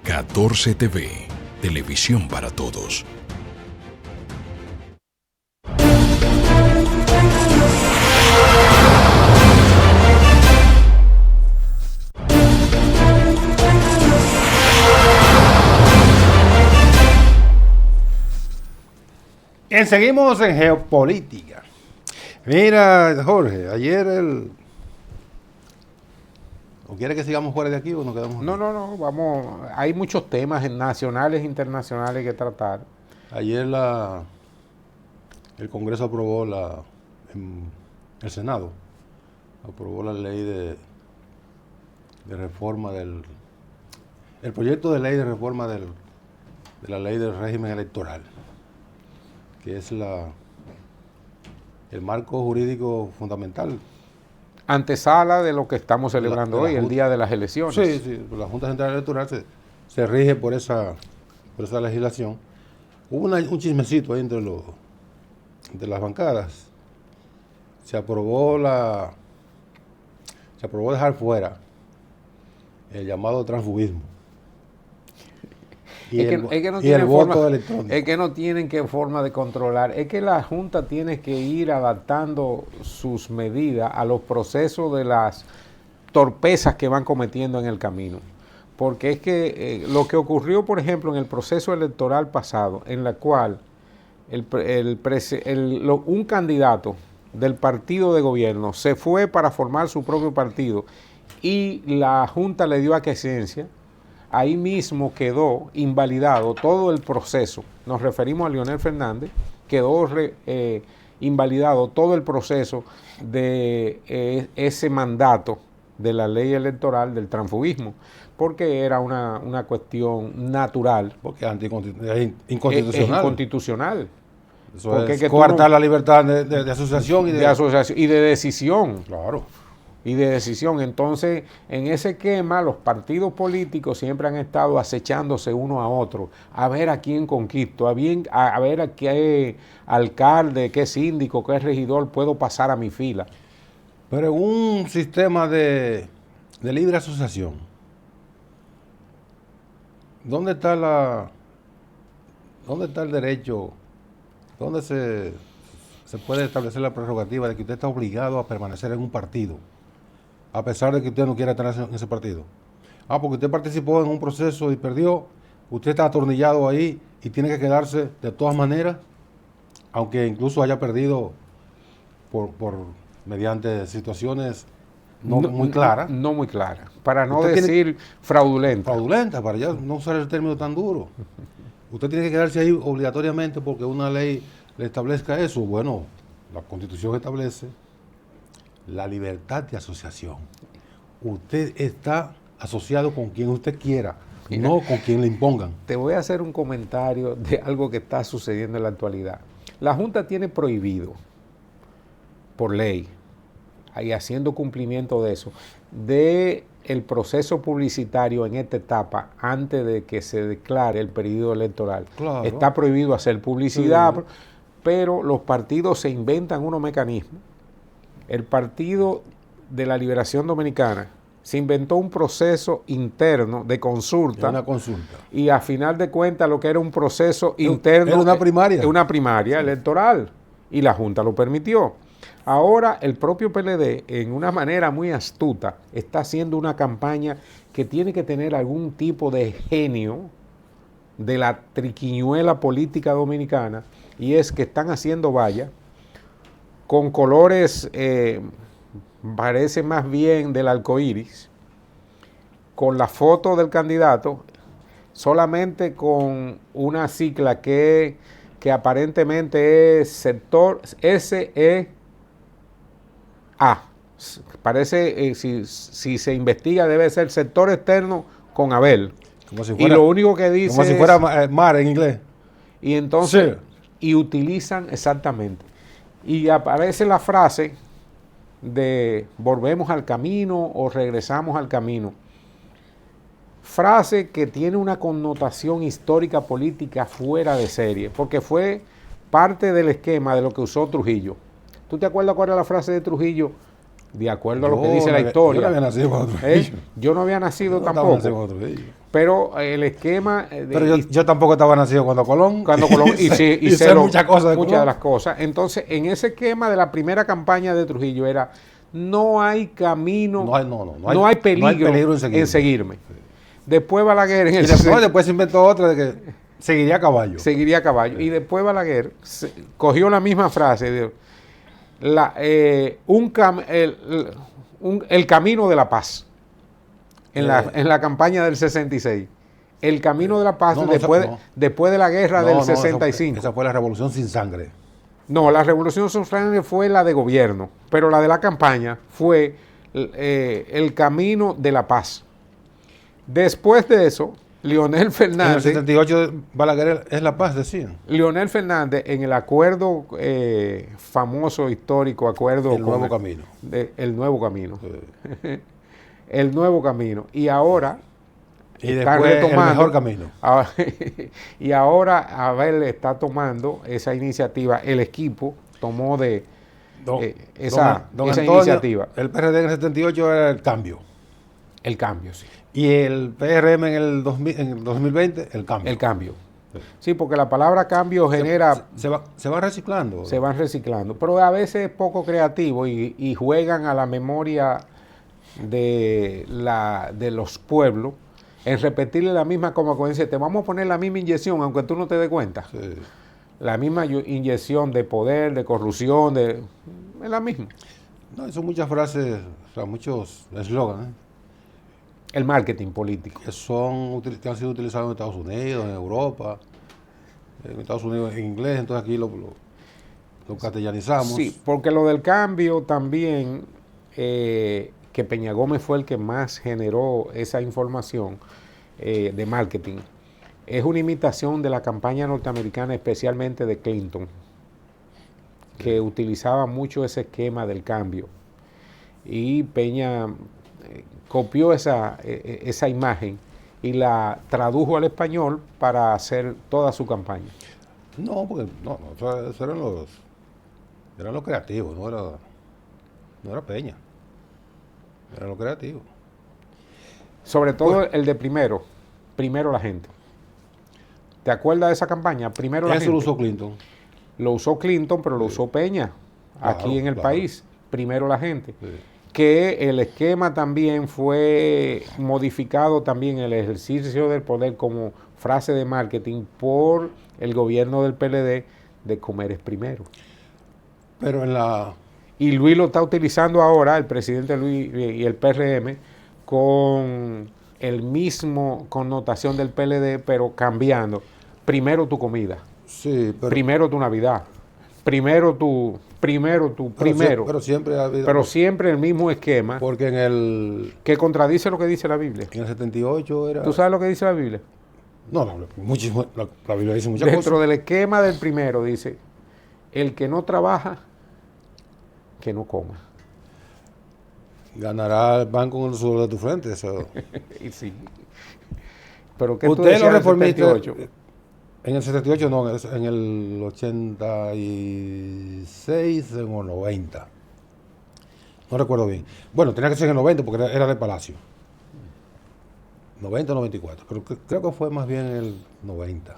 Speaker 3: 14 TV, televisión para todos.
Speaker 1: Bien, seguimos en geopolítica. Mira, Jorge, ayer ¿O quiere que sigamos fuera de aquí o nos quedamos aquí?
Speaker 2: No, vamos. Hay muchos temas nacionales e internacionales que tratar.
Speaker 1: Ayer el Congreso aprobó el Senado aprobó la ley de reforma el proyecto de ley de reforma de la ley del régimen electoral, que es el marco jurídico fundamental.
Speaker 2: Antesala de lo que estamos celebrando hoy, el día de las elecciones.
Speaker 1: Sí, la Junta Central Electoral se rige por esa legislación. Hubo un chismecito ahí entre las bancadas. Se aprobó dejar fuera el llamado transfugismo. El voto electrónico.
Speaker 2: Es que no tienen forma de controlar. Es que la Junta tiene que ir adaptando sus medidas a los procesos de las torpezas que van cometiendo en el camino. Porque es que lo que ocurrió, por ejemplo, en el proceso electoral pasado, en la cual un candidato del partido de gobierno se fue para formar su propio partido y la Junta le dio aquiescencia, ahí mismo quedó invalidado todo el proceso. Nos referimos a Leonel Fernández, quedó invalidado todo el proceso de ese mandato de la ley electoral del transfugismo, porque era una cuestión natural.
Speaker 1: Porque es inconstitucional.
Speaker 2: Es inconstitucional.
Speaker 1: Eso porque es coartar la libertad de asociación
Speaker 2: y de decisión.
Speaker 1: Claro.
Speaker 2: Y de decisión. Entonces, en ese esquema, los partidos políticos siempre han estado acechándose uno a otro, a ver a quién conquisto, a ver a qué alcalde, qué síndico, qué regidor puedo pasar a mi fila.
Speaker 1: Pero en un sistema de libre asociación, ¿dónde está el derecho? ¿Dónde se puede establecer la prerrogativa de que usted está obligado a permanecer en un partido, a pesar de que usted no quiera estar en ese partido? Porque usted participó en un proceso y perdió, usted está atornillado ahí y tiene que quedarse de todas maneras, aunque incluso haya perdido mediante situaciones no muy claras.
Speaker 2: No muy claras, para no decir fraudulenta.
Speaker 1: Fraudulenta, para ya no usar el término tan duro. Usted tiene que quedarse ahí obligatoriamente porque una ley le establezca eso. Bueno, la Constitución establece la libertad de asociación. Usted está asociado con quien usted quiera, no con quien le impongan.
Speaker 2: Te voy a hacer un comentario de algo que está sucediendo en la actualidad. La Junta tiene prohibido, por ley, y haciendo cumplimiento de eso, de el proceso publicitario en esta etapa, antes de que se declare el periodo electoral.
Speaker 1: Claro.
Speaker 2: Está prohibido hacer publicidad,
Speaker 1: sí,
Speaker 2: pero los partidos se inventan unos mecanismos. El Partido de la Liberación Dominicana se inventó un proceso interno de consulta.
Speaker 1: Una consulta.
Speaker 2: Y a final de cuentas lo que era un proceso interno.
Speaker 1: Era una primaria.
Speaker 2: Una primaria electoral. Y la Junta lo permitió. Ahora el propio PLD, en una manera muy astuta, está haciendo una campaña que tiene que tener algún tipo de genio de la triquiñuela política dominicana, y es que están haciendo vallas con colores, parece más bien del arcoíris, con la foto del candidato, solamente con una sigla que aparentemente es sector SEA. Parece, si se investiga, debe ser sector externo con Abel.
Speaker 1: Como si
Speaker 2: y
Speaker 1: fuera,
Speaker 2: lo único que dice
Speaker 1: como si fuera mar en inglés.
Speaker 2: Y entonces,
Speaker 1: Sí.
Speaker 2: y utilizan exactamente. Y aparece la frase de volvemos al camino o regresamos al camino. Frase que tiene una connotación histórica política fuera de serie, porque fue parte del esquema de lo que usó Trujillo. ¿Tú te acuerdas cuál era la frase de Trujillo? De acuerdo a lo que dice la historia.
Speaker 1: Yo no había nacido cuando Trujillo.
Speaker 2: Yo no había nacido
Speaker 1: Yo no
Speaker 2: tampoco.
Speaker 1: estaba nacido cuando Trujillo.
Speaker 2: Pero el esquema...
Speaker 1: Pero yo tampoco estaba nacido cuando Colón.
Speaker 2: y
Speaker 1: sé muchas cosas
Speaker 2: de las cosas. Entonces, en ese esquema de la primera campaña de Trujillo era, no hay camino, no hay peligro en seguirme. Sí. Después Balaguer...
Speaker 1: después se inventó otra de que seguiría a caballo.
Speaker 2: Seguiría a caballo. Sí. Y después Balaguer cogió la misma frase de el camino de la paz. En la campaña del 66. El camino de la paz después de la guerra del 65.
Speaker 1: Esa fue la revolución sin sangre.
Speaker 2: No, la revolución sin sangre fue la de gobierno, pero la de la campaña fue el camino de la paz. Después de eso, Leonel Fernández...
Speaker 1: En el 78 Balaguer es la paz, decían.
Speaker 2: Leonel Fernández en el acuerdo famoso, histórico, acuerdo...
Speaker 1: El nuevo camino.
Speaker 2: El nuevo camino. Sí. El nuevo camino. Y ahora...
Speaker 1: Y después el mejor camino.
Speaker 2: Y ahora Abel está tomando esa iniciativa. El equipo tomó esa iniciativa.
Speaker 1: El PRD en el 78 era el cambio.
Speaker 2: El cambio, sí.
Speaker 1: Y el PRM en el 2020, el cambio.
Speaker 2: El cambio. Sí, porque la palabra cambio genera...
Speaker 1: Se va reciclando.
Speaker 2: Se van reciclando. Pero a veces es poco creativo y juegan a la memoria de los pueblos en repetirle la misma consecuencia. Te vamos a poner la misma inyección, aunque tú no te des cuenta. Sí. La misma inyección de poder, de corrupción, es la misma.
Speaker 1: No, son muchas frases, o sea, muchos eslóganes.
Speaker 2: El marketing político.
Speaker 1: Que han sido utilizados en Estados Unidos, en Europa, en Estados Unidos en inglés, entonces aquí lo castellanizamos.
Speaker 2: Sí, porque lo del cambio también, que Peña Gómez fue el que más generó esa información de marketing, es una imitación de la campaña norteamericana, especialmente de Clinton, que utilizaba mucho ese esquema del cambio. Y Peña copió esa imagen y la tradujo al español para hacer toda su campaña.
Speaker 1: No, porque eso eran los creativos, no era Peña. Era lo creativo.
Speaker 2: Sobre todo el de primero la gente. ¿Te acuerdas de esa campaña? Primero la gente.
Speaker 1: Eso lo usó Clinton.
Speaker 2: Lo usó Clinton, pero lo usó Peña, aquí en el país. Primero la gente. Sí. Que el esquema también fue modificado también el ejercicio del poder como frase de marketing por el gobierno del PLD de comer es primero.
Speaker 1: Pero
Speaker 2: Y Luis lo está utilizando ahora, el presidente Luis y el PRM, con el mismo connotación del PLD, pero cambiando. Primero tu comida.
Speaker 1: Sí,
Speaker 2: primero tu Navidad. Primero.
Speaker 1: Pero siempre ha habido.
Speaker 2: Pero siempre el mismo esquema.
Speaker 1: Porque
Speaker 2: que contradice lo que dice la Biblia.
Speaker 1: En el 78 era.
Speaker 2: ¿Tú sabes lo que dice la Biblia?
Speaker 1: No, muchísimo. La Biblia dice muchas
Speaker 2: cosas.
Speaker 1: Dentro
Speaker 2: del esquema del primero dice: el que no trabaja, que no coma.
Speaker 1: Ganará el pan con el sudor de tu frente. Eso.
Speaker 2: Y sí. Pero ¿qué
Speaker 1: usted lo reformista? En el 78 no, en el 86, en el 90. No recuerdo bien. Bueno, tenía que ser en el 90 porque era de Palacio. 90 o 94. Creo que fue más bien en el 90.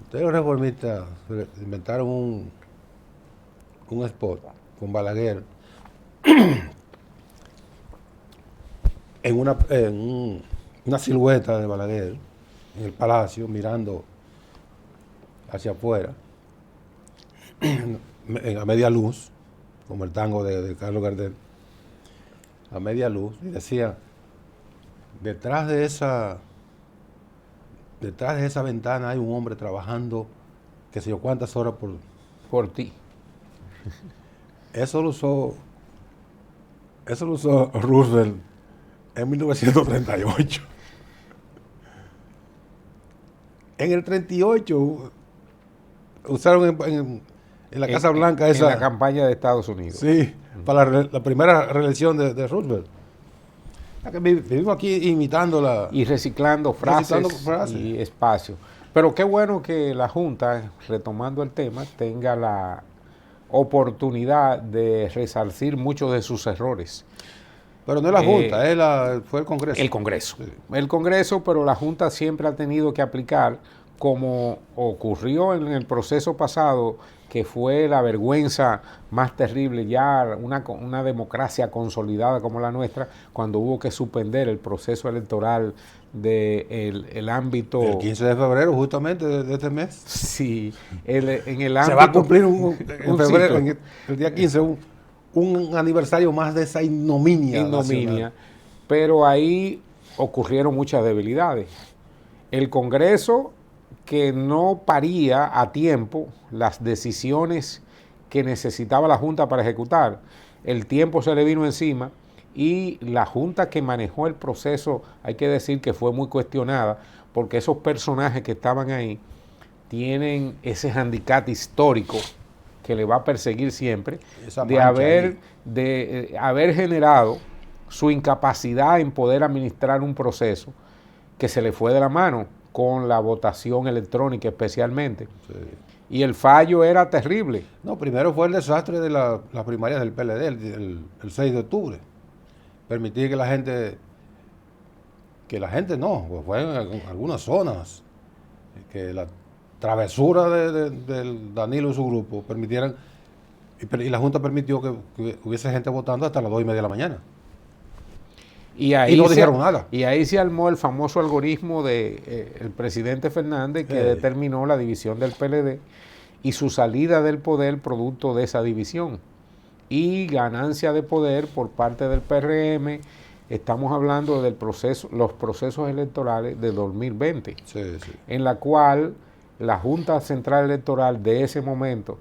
Speaker 1: Ustedes los reformistas inventaron un spot con Balaguer en una silueta de Balaguer en el Palacio, mirando hacia afuera, a media luz, como el tango de Carlos Gardel, a media luz, y decía, detrás de esa ventana hay un hombre trabajando, qué sé yo, cuántas horas
Speaker 2: por ti.
Speaker 1: Eso lo usó Roosevelt en 1938. En el 38 usaron en la Casa Blanca esa...
Speaker 2: En la campaña de Estados Unidos.
Speaker 1: Sí, para la primera reelección de Roosevelt. Vivimos aquí imitando la...
Speaker 2: Y reciclando frases y espacio. Pero qué bueno que la Junta, retomando el tema, tenga la oportunidad de resarcir muchos de sus errores.
Speaker 1: Pero no es la Junta, fue el Congreso.
Speaker 2: El Congreso.
Speaker 1: Sí.
Speaker 2: El Congreso, pero la Junta siempre ha tenido que aplicar, como ocurrió en el proceso pasado, que fue la vergüenza más terrible, ya una democracia consolidada como la nuestra, cuando hubo que suspender el proceso electoral del ámbito...
Speaker 1: El 15 de febrero, justamente, de este mes.
Speaker 2: Sí, en el ámbito...
Speaker 1: Se va a cumplir en febrero, el día 15, un aniversario más de esa ignominia.
Speaker 2: Pero ahí ocurrieron muchas debilidades. El Congreso, que no paría a tiempo las decisiones que necesitaba la Junta para ejecutar, el tiempo se le vino encima y la Junta que manejó el proceso, hay que decir que fue muy cuestionada, porque esos personajes que estaban ahí tienen ese handicap histórico que le va a perseguir siempre, de haber generado su incapacidad en poder administrar un proceso que se le fue de la mano con la votación electrónica especialmente. Sí. Y el fallo era terrible.
Speaker 1: No, primero fue el desastre de las primarias del PLD el 6 de octubre. Permitir que la gente no, pues fue en algunas zonas, que la travesura del Danilo y su grupo permitieran, y la Junta permitió que hubiese gente votando hasta las 2:30 de la mañana.
Speaker 2: Y ahí
Speaker 1: no dijeron nada.
Speaker 2: Y ahí se armó el famoso algoritmo del presidente Fernández, que determinó la división del PLD y su salida del poder producto de esa división. Y ganancia de poder por parte del PRM. Estamos hablando del los procesos electorales de 2020, en la cual la Junta Central Electoral de ese momento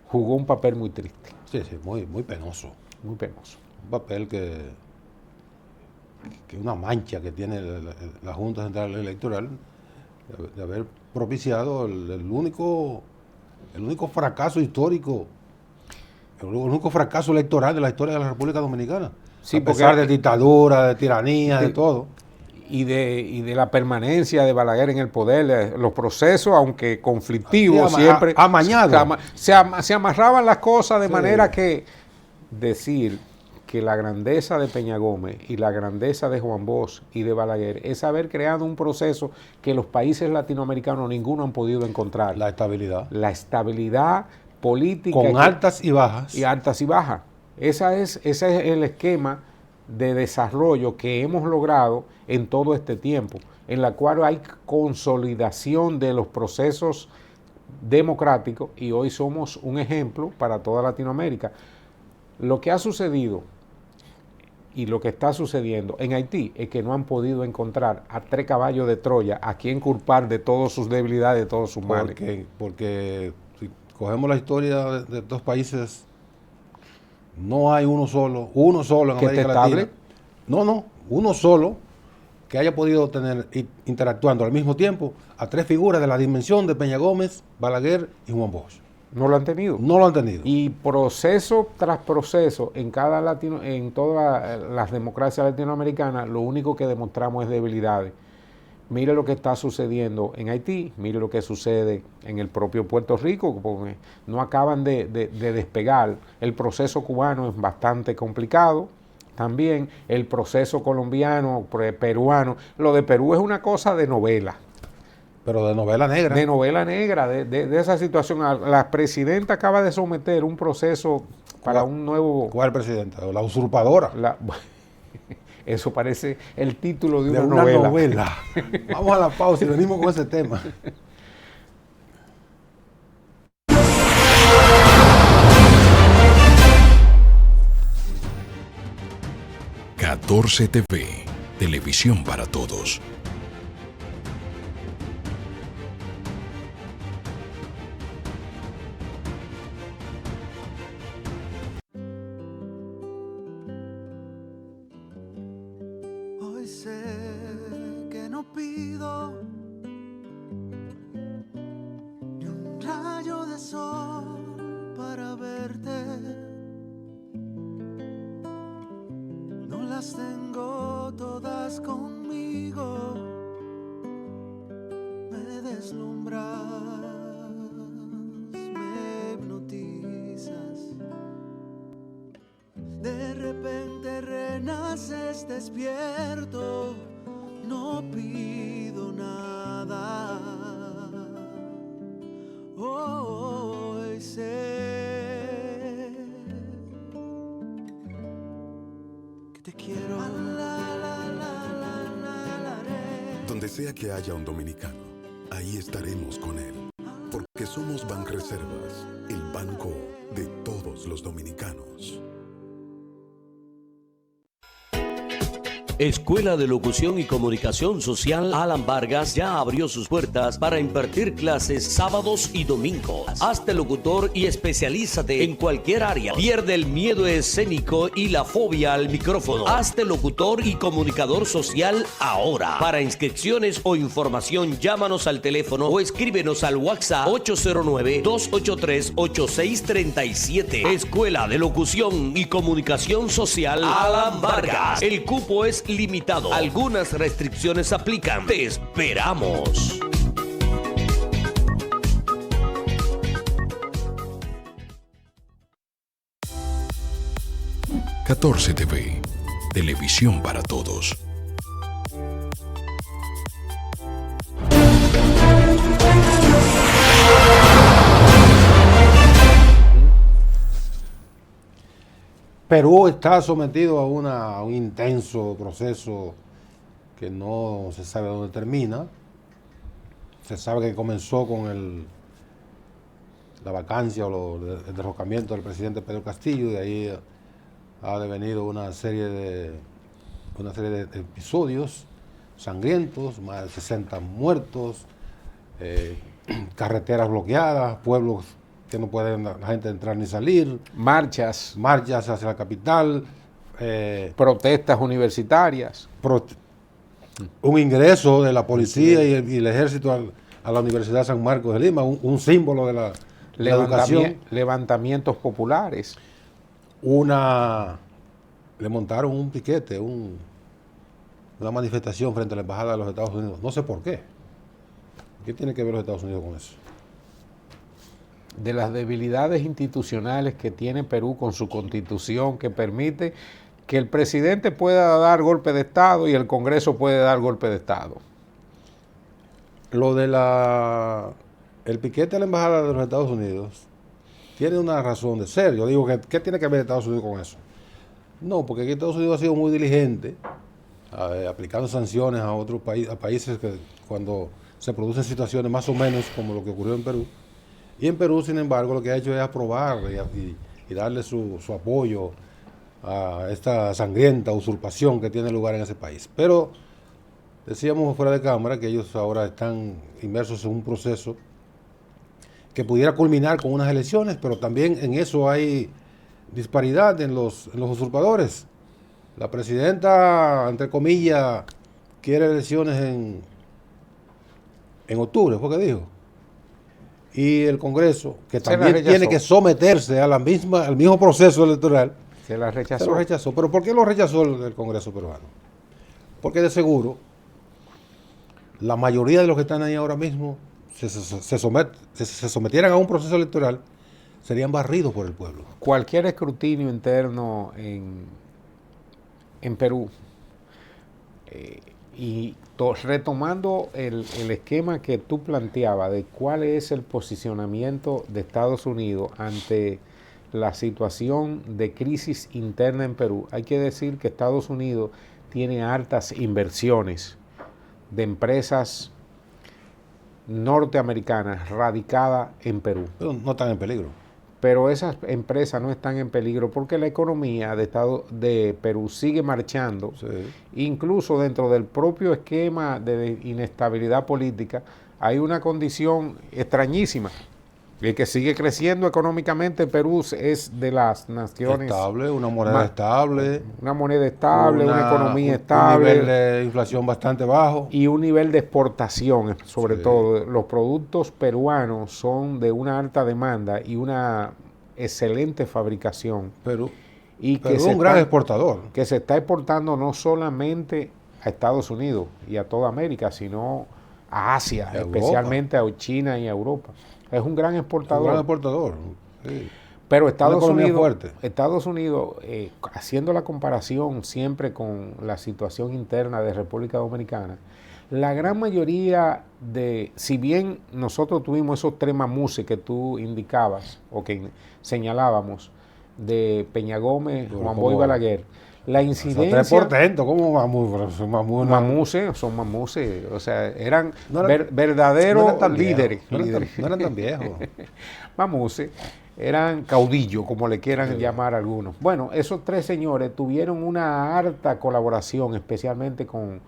Speaker 2: jugó un papel muy triste.
Speaker 1: Sí, muy penoso.
Speaker 2: Muy penoso.
Speaker 1: Un papel que una mancha que tiene la Junta Central Electoral de haber propiciado el único fracaso histórico, el único fracaso electoral de la historia de la República Dominicana.
Speaker 2: Sí,
Speaker 1: a pesar de dictadura, de tiranía, de todo.
Speaker 2: Y de la permanencia de Balaguer en el poder, los procesos, aunque conflictivos, siempre
Speaker 1: amañados.
Speaker 2: Se amarraban las cosas de manera que decir que la grandeza de Peña Gómez y la grandeza de Juan Bosch y de Balaguer es haber creado un proceso que los países latinoamericanos ninguno han podido encontrar.
Speaker 1: La estabilidad.
Speaker 2: La estabilidad política.
Speaker 1: Con altas y bajas.
Speaker 2: Y altas y bajas. Ese es el esquema de desarrollo que hemos logrado en todo este tiempo, en la cual hay consolidación de los procesos democráticos y hoy somos un ejemplo para toda Latinoamérica. Lo que ha sucedido y lo que está sucediendo en Haití es que no han podido encontrar a 3 caballos de Troya a quien culpar de todas sus debilidades, de todos sus males.
Speaker 1: Porque si cogemos la historia de 2 países, no hay uno solo en América Latina. No, uno solo que haya podido tener interactuando al mismo tiempo a 3 figuras de la dimensión de Peña Gómez, Balaguer y Juan Bosch.
Speaker 2: No lo han tenido.
Speaker 1: No lo han tenido.
Speaker 2: Y proceso tras proceso, en todas las democracias latinoamericanas, lo único que demostramos es debilidades. Mire lo que está sucediendo en Haití, mire lo que sucede en el propio Puerto Rico, porque no acaban de despegar. El proceso cubano es bastante complicado. También el proceso colombiano, peruano. Lo de Perú es una cosa de novela.
Speaker 1: Pero de novela negra.
Speaker 2: De novela negra, de esa situación. La presidenta acaba de someter un proceso para un nuevo...
Speaker 1: ¿Cuál presidenta? La usurpadora.
Speaker 2: Eso parece el título de una novela.
Speaker 1: Vamos a la pausa y venimos con ese tema.
Speaker 3: ...14 TV... Televisión para todos.
Speaker 11: Hoy sé que no pido las tengo todas conmigo. Me deslumbras, me hipnotizas. De repente renaces despierto, no pido nada. Hoy sé que te quiero.
Speaker 12: Donde sea que haya un dominicano, ahí estaremos con él. Porque somos Banreservas, el banco de todos los dominicanos.
Speaker 13: Escuela de Locución y Comunicación Social Alan Vargas ya abrió sus puertas para impartir clases sábados y domingos. Hazte locutor y especialízate en cualquier área. Pierde el miedo escénico y la fobia al micrófono. Hazte locutor y comunicador social ahora. Para inscripciones o información, llámanos al teléfono o escríbenos al WhatsApp 809-283-8637. Escuela de Locución y Comunicación Social Alan Vargas. El cupo es limitado. Algunas restricciones aplican. Te esperamos.
Speaker 3: ...14 TV... Televisión para todos.
Speaker 1: Perú está sometido a un intenso proceso que no se sabe dónde termina. Se sabe que comenzó con la vacancia o el derrocamiento del presidente Pedro Castillo, y de ahí ha devenido una serie de episodios sangrientos, más de 60 muertos, carreteras bloqueadas, pueblos que no puede la gente entrar ni salir.
Speaker 2: Marchas
Speaker 1: hacia la capital.
Speaker 2: Protestas universitarias.
Speaker 1: Un ingreso de la policía y el ejército a la Universidad San Marcos de Lima, un símbolo de la educación.
Speaker 2: Levantamientos populares.
Speaker 1: Le montaron un piquete, una manifestación frente a la Embajada de los Estados Unidos. No sé por qué. ¿Qué tiene que ver los Estados Unidos con eso?
Speaker 2: De las debilidades institucionales que tiene Perú con su constitución, que permite que el presidente pueda dar golpe de Estado y el Congreso puede dar golpe de Estado.
Speaker 1: Lo de el piquete a la Embajada de los Estados Unidos tiene una razón de ser. Yo digo, ¿qué tiene que ver Estados Unidos con eso? No, porque aquí Estados Unidos ha sido muy diligente aplicando sanciones a otros países, a países que cuando se producen situaciones más o menos como lo que ocurrió en Perú. Y en Perú, sin embargo, lo que ha hecho es aprobar y darle su apoyo a esta sangrienta usurpación que tiene lugar en ese país. Pero decíamos fuera de cámara que ellos ahora están inmersos en un proceso que pudiera culminar con unas elecciones, pero también en eso hay disparidad en los usurpadores. La presidenta, entre comillas, quiere elecciones en octubre, ¿fue que dijo? Y el Congreso, que también tiene que someterse al mismo proceso electoral,
Speaker 2: se la rechazó.
Speaker 1: Se lo rechazó. ¿Pero por qué lo rechazó el Congreso peruano? Porque de seguro la mayoría de los que están ahí ahora mismo se sometieran a un proceso electoral, serían barridos por el pueblo.
Speaker 2: Cualquier escrutinio interno en Perú, retomando el esquema que tú planteabas de cuál es el posicionamiento de Estados Unidos ante la situación de crisis interna en Perú, hay que decir que Estados Unidos tiene altas inversiones de empresas norteamericanas radicadas en Perú.
Speaker 1: Pero no están en peligro.
Speaker 2: Pero esas empresas no están en peligro porque la economía de Perú sigue marchando.
Speaker 1: Sí.
Speaker 2: Incluso dentro del propio esquema de inestabilidad política hay una condición extrañísima. El que sigue creciendo económicamente Perú es de las naciones
Speaker 1: estable, una moneda estable.
Speaker 2: Una moneda estable, una economía estable.
Speaker 1: Un nivel de inflación bastante bajo.
Speaker 2: Y un nivel de exportación, sobre todo. Los productos peruanos son de una alta demanda y una excelente fabricación.
Speaker 1: Perú.
Speaker 2: y
Speaker 1: Pero es un gran exportador.
Speaker 2: Que se está exportando no solamente a Estados Unidos y a toda América, sino a Asia, especialmente a China y a Europa. Es un gran exportador.
Speaker 1: Un gran exportador, sí.
Speaker 2: Pero Estados Unidos, haciendo la comparación siempre con la situación interna de República Dominicana, la gran mayoría si bien nosotros tuvimos esos 3 mamuses que tú indicabas o que señalábamos, de Peña Gómez, Juan Boy Balaguer, la incidencia...
Speaker 1: Son 3 portentos, ¿cómo mamuses?
Speaker 2: Son mamuses, o sea, eran verdaderos líderes.
Speaker 1: No eran tan viejos.
Speaker 2: Mamuses. Eran caudillos, como le quieran llamar algunos. Bueno, esos 3 señores tuvieron una harta colaboración, especialmente con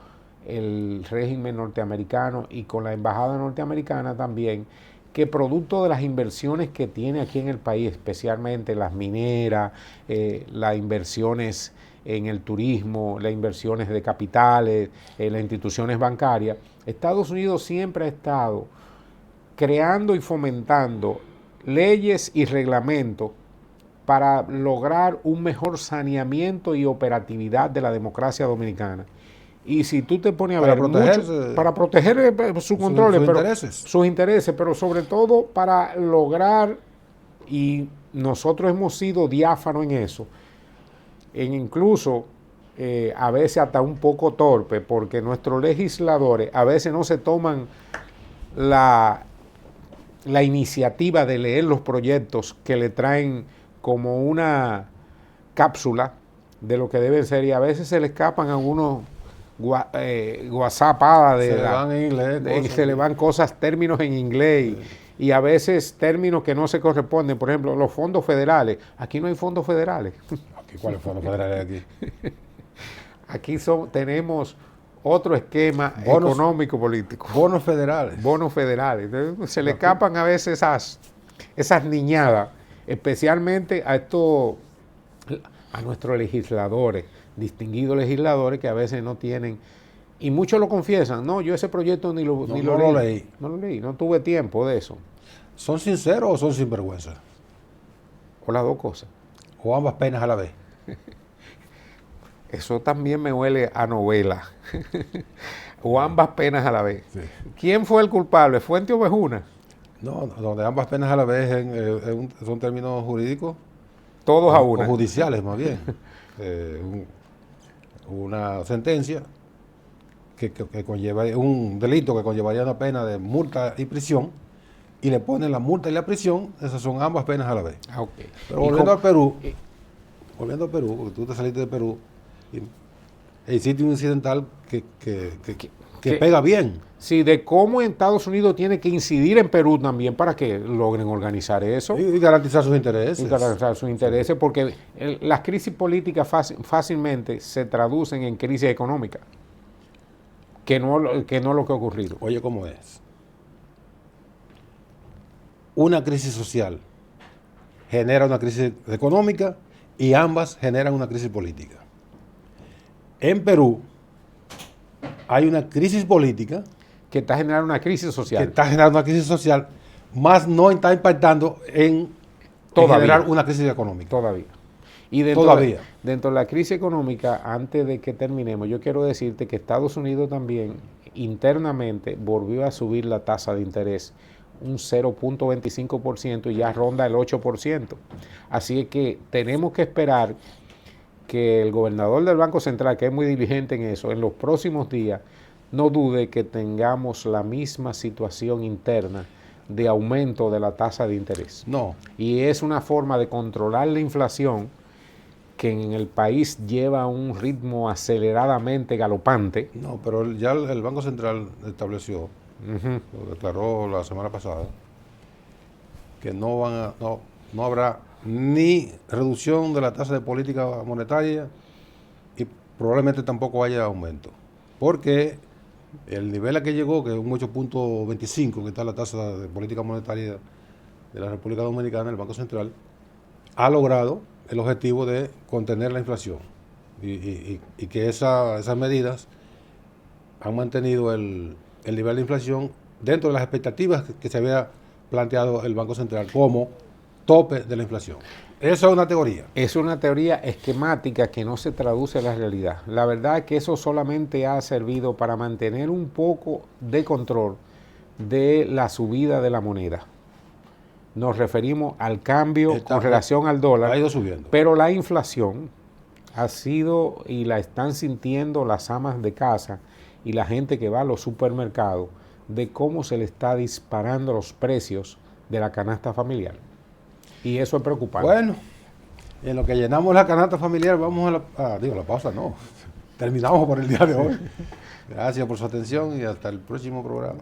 Speaker 2: el régimen norteamericano y con la embajada norteamericana también, que producto de las inversiones que tiene aquí en el país, especialmente las mineras, las inversiones en el turismo, las inversiones de capitales, las instituciones bancarias, Estados Unidos siempre ha estado creando y fomentando leyes y reglamentos para lograr un mejor saneamiento y operatividad de la democracia dominicana. Y si tú te pones a ver, para proteger sus controles, sus intereses, pero sobre todo para lograr, y nosotros hemos sido diáfanos en eso, incluso a veces hasta un poco torpe, porque nuestros legisladores a veces no se toman la iniciativa de leer los proyectos que le traen como una cápsula de lo que deben ser, y a veces se le escapan algunos whatsappadas se le van cosas, términos en inglés, y a veces términos que no se corresponden. Por ejemplo, los fondos federales. Aquí no hay fondos federales.
Speaker 1: ¿Cuáles fondos federales aquí?
Speaker 2: Aquí tenemos otro esquema económico político.
Speaker 1: Bonos federales.
Speaker 2: Bonos federales. Entonces, se le escapan a veces esas niñadas, especialmente a nuestros legisladores, distinguidos legisladores, que a veces no tienen, y muchos lo confiesan, no, yo ese proyecto ni lo leí. No lo leí, no tuve tiempo de eso.
Speaker 1: ¿Son sinceros o son sinvergüenza?
Speaker 2: O las dos cosas.
Speaker 1: O ambas penas a la vez.
Speaker 2: Eso también me huele a novela. O ambas penas a la vez. Sí. ¿Quién fue el culpable? ¿Fuente o Vejuna?
Speaker 1: No, donde ambas penas a la vez son términos jurídicos.
Speaker 2: Todos a una.
Speaker 1: O judiciales, más bien. Una sentencia que conlleva un delito que conllevaría una pena de multa y prisión, y le ponen la multa y la prisión, esas son ambas penas a la vez.
Speaker 2: Okay.
Speaker 1: Pero volviendo a Perú, porque tú te saliste de Perú, y hiciste un incidental que pega bien.
Speaker 2: Sí, de cómo Estados Unidos tiene que incidir en Perú también para que logren organizar eso.
Speaker 1: Y garantizar sus intereses.
Speaker 2: Y garantizar sus intereses, porque las crisis políticas fácilmente se traducen en crisis económica, que no es lo que ha ocurrido.
Speaker 1: Oye, ¿cómo es? Una crisis social genera una crisis económica y ambas generan una crisis política. En Perú hay una crisis política
Speaker 2: que está generando una crisis social.
Speaker 1: Más no está impactando en generar una crisis económica.
Speaker 2: Todavía. Y dentro de la crisis económica, antes de que terminemos, yo quiero decirte que Estados Unidos también internamente volvió a subir la tasa de interés un 0.25% y ya ronda el 8%. Así que tenemos que esperar que el gobernador del Banco Central, que es muy diligente en eso, en los próximos días, no dude que tengamos la misma situación interna de aumento de la tasa de interés.
Speaker 1: No.
Speaker 2: Y es una forma de controlar la inflación que en el país lleva un ritmo aceleradamente galopante.
Speaker 1: No, pero ya el Banco Central estableció, lo declaró la semana pasada, que no habrá ni reducción de la tasa de política monetaria y probablemente tampoco haya aumento. Porque el nivel a que llegó, que es un 8.25, que está la tasa de política monetaria de la República Dominicana, el Banco Central, ha logrado el objetivo de contener la inflación y que esas medidas han mantenido el nivel de inflación dentro de las expectativas que se había planteado el Banco Central como tope de la inflación. Eso es una teoría.
Speaker 2: Es una teoría esquemática que no se traduce a la realidad. La verdad es que eso solamente ha servido para mantener un poco de control de la subida de la moneda. Nos referimos al cambio con relación al dólar.
Speaker 1: Ha ido subiendo.
Speaker 2: Pero la inflación ha sido, y la están sintiendo las amas de casa y la gente que va a los supermercados, de cómo se le está disparando los precios de la canasta familiar. Y eso es preocupante.
Speaker 1: Bueno, en lo que llenamos la canasta familiar, vamos a la pausa no. Terminamos por el día de hoy. Gracias por su atención y hasta el próximo programa.